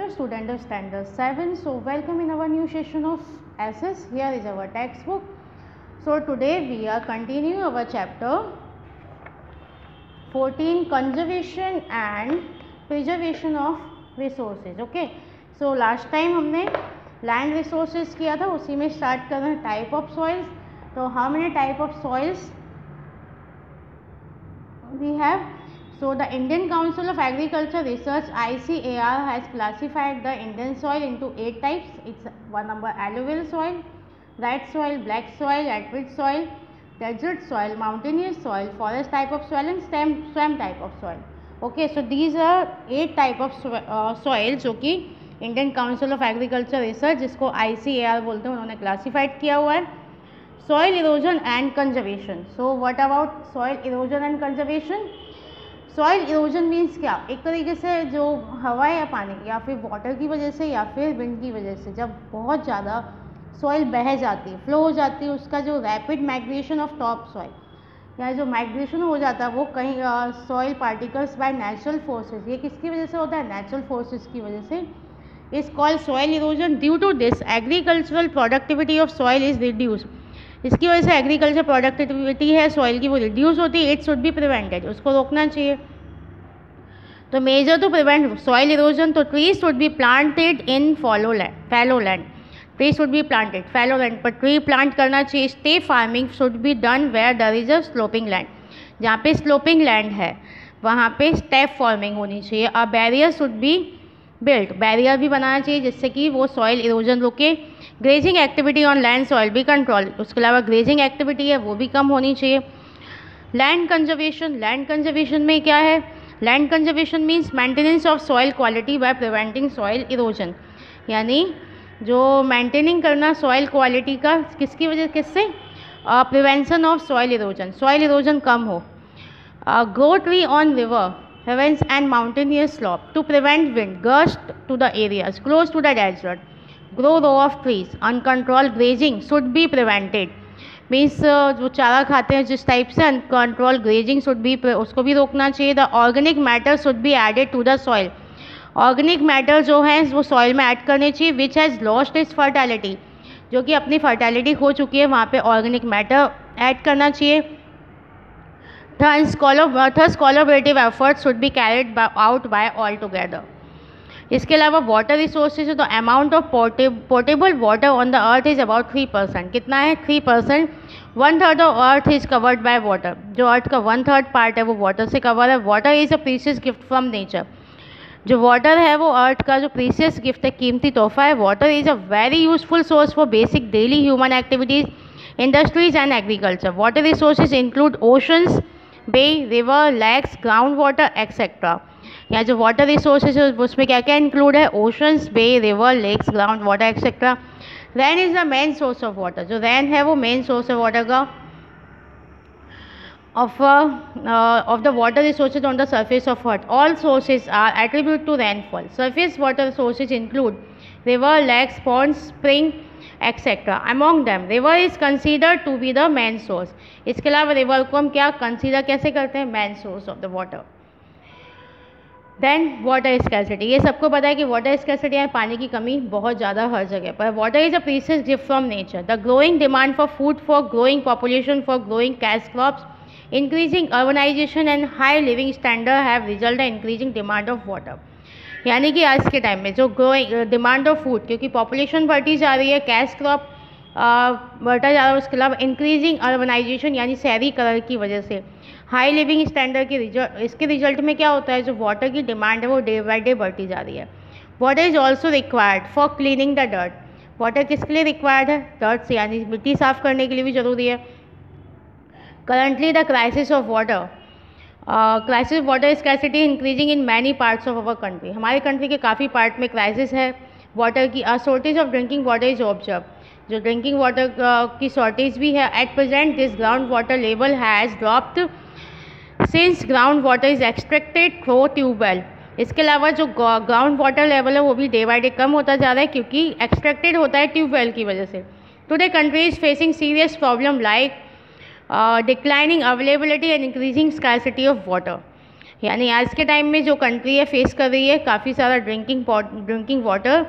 afternoon student of standard 7. So welcome in our new session of SS. Here is our textbook. So today we are continuing our chapter 14, conservation and preservation of resources. Okay, so last time हमने land resources किया था, उसी में start कर रहे हैं type of soils. तो how many type of soils we have? So the Indian Council of Agriculture Research ICAR has classified the Indian soil into 8 types. It's one number alluvial soil, red soil, black soil, arid soil, desert soil, mountainous soil, forest type of soil and swamp type of soil. Okay, so these are 8 type of soil जो कि Indian Council of Agriculture Research जिसको ICAR बोलते हैं उन्होंने classified किया हुआ है. Soil erosion and conservation. So what about soil erosion and conservation? Soil erosion means क्या? एक तरीके से जो हवा या पानी या फिर वाटर की वजह से या फिर विंड की वजह से जब बहुत ज़्यादा सॉइल बह जाती है, फ्लो हो जाती है, उसका जो rapid migration of top soil या जो माइग्रेशन हो जाता है वो कहीं soil particles by natural forces, ये किसकी वजह से होता है? नेचुरल फोर्सेस की वजह से. Is called soil erosion. Due to this agricultural productivity of soil is reduce. इसकी वजह से एग्रीकल्चर प्रोडक्टिविटी है सॉइल की वो रिड्यूस होती है. It should be prevented. उसको रोकना चाहिए. तो measure to prevent soil erosion, तो trees should be planted in fallow land. Tree should be planted fallow land पर ट्री प्लांट करना चाहिए. Step farming should be done where there is a sloping land. जहाँ पे sloping land है वहाँ पे step farming होनी चाहिए. A barrier should be built. Barrier भी बनाना चाहिए जिससे कि वो सॉइल इरोजन रुके. Grazing activity on land soil भी कंट्रोल. उसके अलावा ग्रेजिंग एक्टिविटी है वो भी कम होनी चाहिए. Land conservation. लैंड कंजर्वेशन में क्या है? Land conservation means maintenance of soil quality by preventing soil erosion. यानी जो मेंटेनिंग करना सॉइल क्वालिटी का किसकी वजह किससे? Prevention of soil erosion. Soil erosion कम हो. Grow tree on river heavens and mountainous slope to prevent wind gust to the areas close to the desert. Grow row of trees. Uncontrolled grazing should be prevented. Means जो चारा खाते हैं जिस type से uncontrol grazing should be, उसको भी रोकना चाहिए. The organic matter should be added to the soil. Organic matter जो है वो सॉइल में ऐड करने चाहिए. Which has lost its fertility. जो कि अपनी फर्टैलिटी खो चुकी है वहाँ पे ऑर्गेनिक मैटर ऐड करना चाहिए. Thus collaborative efforts should be carried out by all together. इसके अलावा वाटर रिसोर्सेज है तो amount of portable water on the earth is about 3%. कितना है? 3%. 1/3 of earth is covered by water. जो अर्थ का 1/3 पार्ट है वो वाटर से कवर है. Water is a precious gift from nature. जो वाटर है वो अर्थ का जो प्रीशियस गिफ्ट है, कीमती तोहफा है. Water is a very useful source for basic daily human activities, industries and agriculture. Water resources include oceans, bay, river, lakes, ground water etcetera. यहाँ जो वाटर रिसोर्सेज है उसमें क्या क्या इंक्लूड है? Oceans, bay, river, lakes, ground water etcetera. Rain is the main source of water. जो rain है वो मेन सोर्स है वाटर का. Of the water resources on the surface of earth. All sources are attribute to rainfall. Surface water sources include river, lakes, ponds, spring etcetera. Among them river is considered to be the main source. इसके अलावा river को हम क्या consider कैसे करते हैं? Main source of the water. Then water scarcity. ये सबको पता है कि वाटर स्कैर्सिटी है, पानी की कमी बहुत ज़्यादा हर जगह पर. Water is a precious gift from nature. The growing demand for food, for growing population, for growing cash crops, increasing urbanisation and high living standard have result in increasing demand of water. यानी कि आज के time में जो growing demand of food, क्योंकि population बढ़ती जा रही है, कैश क्रॉप बढ़ता जा रहा है, उसके अलावा इंक्रीजिंग अर्बनाइजेशन यानी शहरीकरण की वजह से हाई लिविंग स्टैंडर्ड की इसके रिजल्ट में क्या होता है? जो वाटर की डिमांड है वो डे बाई डे बढ़ती जा रही है. Water is also required for cleaning the dirt. Water किसके लिए रिक्वायर्ड है? डर्ट से यानी मिट्टी साफ करने के लिए भी ज़रूरी है. Currently the crisis of water scarcity increasing in many parts of our country. हमारे कंट्री के काफ़ी पार्ट में क्राइसिस है वाटर की. A shortage of drinking water is observe. जो ड्रिंकिंग वाटर की शॉर्टेज भी है. At present this ground water level has dropped since ground water is extracted through tubewell. इसके अलावा जो ग्राउंड वाटर लेवल है वो भी डे बाई डे कम होता जा रहा है क्योंकि एक्सट्रैक्टेड होता है ट्यूबवेल की वजह से. Today country is facing serious problem like declining availability and increasing scarcity of water. यानी आज के टाइम में जो कंट्री है फेस कर रही है काफ़ी सारा ड्रिंकिंग वाटर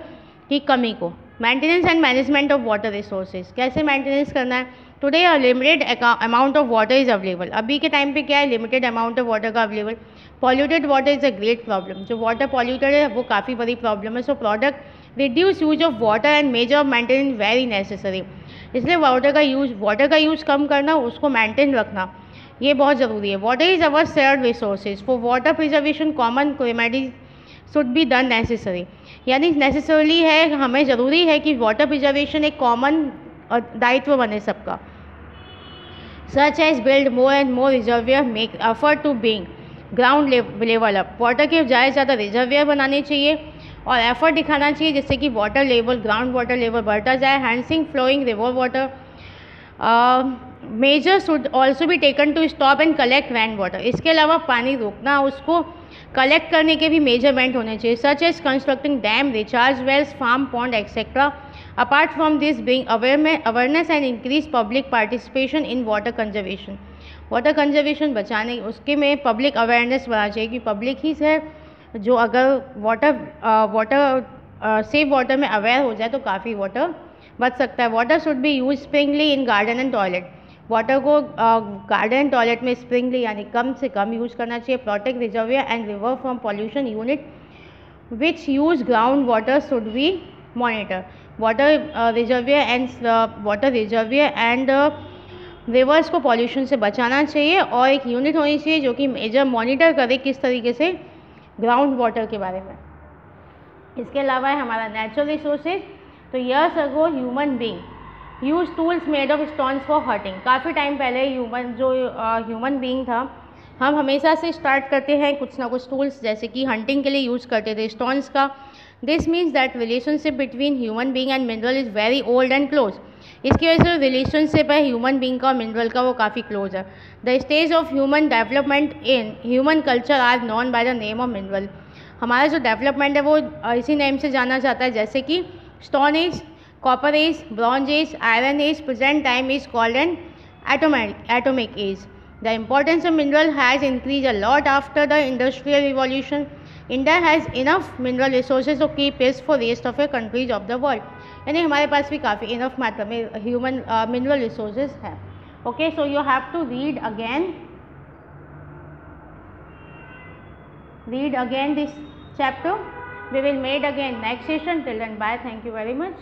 की कमी को। Maintenance and management of water resources, कैसे मेंटेनेंस करना है। Today a limited amount of water is available, अभी के टाइम पे क्या है, लिमिटेड अमाउंट ऑफ वाटर का available. Polluted water is a great problem, जो वाटर पॉल्यूटेड है वो काफ़ी बड़ी प्रॉब्लम है। So product reduce use of water and major maintenance very necessary, इसलिए वाटर का यूज़ कम करना, उसको मेंटेन रखना ये बहुत ज़रूरी है। Water is our shared resources, for water preservation common remedies should be done necessary, यानी नेसेसरली है, हमें ज़रूरी है कि वाटर प्रिजर्वेशन एक कॉमन दायित्व बने सबका। Such as build more and more reservoir, make effort to bring ground level up, water के ज़्यादा रिजर्वियर बनाने चाहिए और एफर्ट दिखाना चाहिए जिससे कि water level, ground water level बढ़ता जाए। हैंसिंग flowing river water, measure should also भी taken to stop and collect rain water, इसके अलावा पानी रोकना, उसको कलेक्ट करने के भी मेजरमेंट होने चाहिए। Such as constructing dam, recharge wells, farm pond etcetera. Apart from this bring awareness and increase public participation in water conservation, water conservation बचाने उसके में पब्लिक अवेयरनेस बढ़ना चाहिए कि पब्लिक ही है जो अगर सेफ वाटर में अवेयर हो जाए तो काफ़ी वाटर बच सकता है। Water should be use Sprüngli in garden and toilet, water को गार्डन एंड टॉयलेट में स्प्रिंगली यानी कम से कम यूज़ करना चाहिए। Protect reservoir and river from pollution unit which use ground water should be monitor, water reservoir and reverse को pollution से बचाना चाहिए और एक यूनिट होनी चाहिए जो कि मेजर मॉनिटर करे किस तरीके से ग्राउंड वाटर के बारे में। इसके अलावा है हमारा नेचुरल रिसोर्सेज, तो years ago human being use tools made of stones for hurting, काफ़ी टाइम पहले ह्यूमन बींग था, हम हमेशा से स्टार्ट करते हैं कुछ ना कुछ टूल्स जैसे कि हंटिंग के लिए यूज़ करते थे स्टोन्स का। This means that relationship between human being and mineral is very old and close, इसकी वजह से रिलेशनशिप है ह्यूमन बींग का और मिनरल का वो काफ़ी क्लोज है। The stage of human development in human culture are known by the name of mineral, हमारा जो डेवलपमेंट है वो इसी नेम से जाना जाता है, जैसे कि stone age, copper age, bronze age, iron age, present time is called an atomic age. The importance of mineral has increased a lot after the industrial revolution. India has enough mineral resources to keep pace for rest of the countries of the world. यानी हमारे पास भी काफ़ी enough मात्रा में human mineral resources हैं। Okay, so you have to read again this chapter. We will meet again next session. Till then, bye. Thank you very much.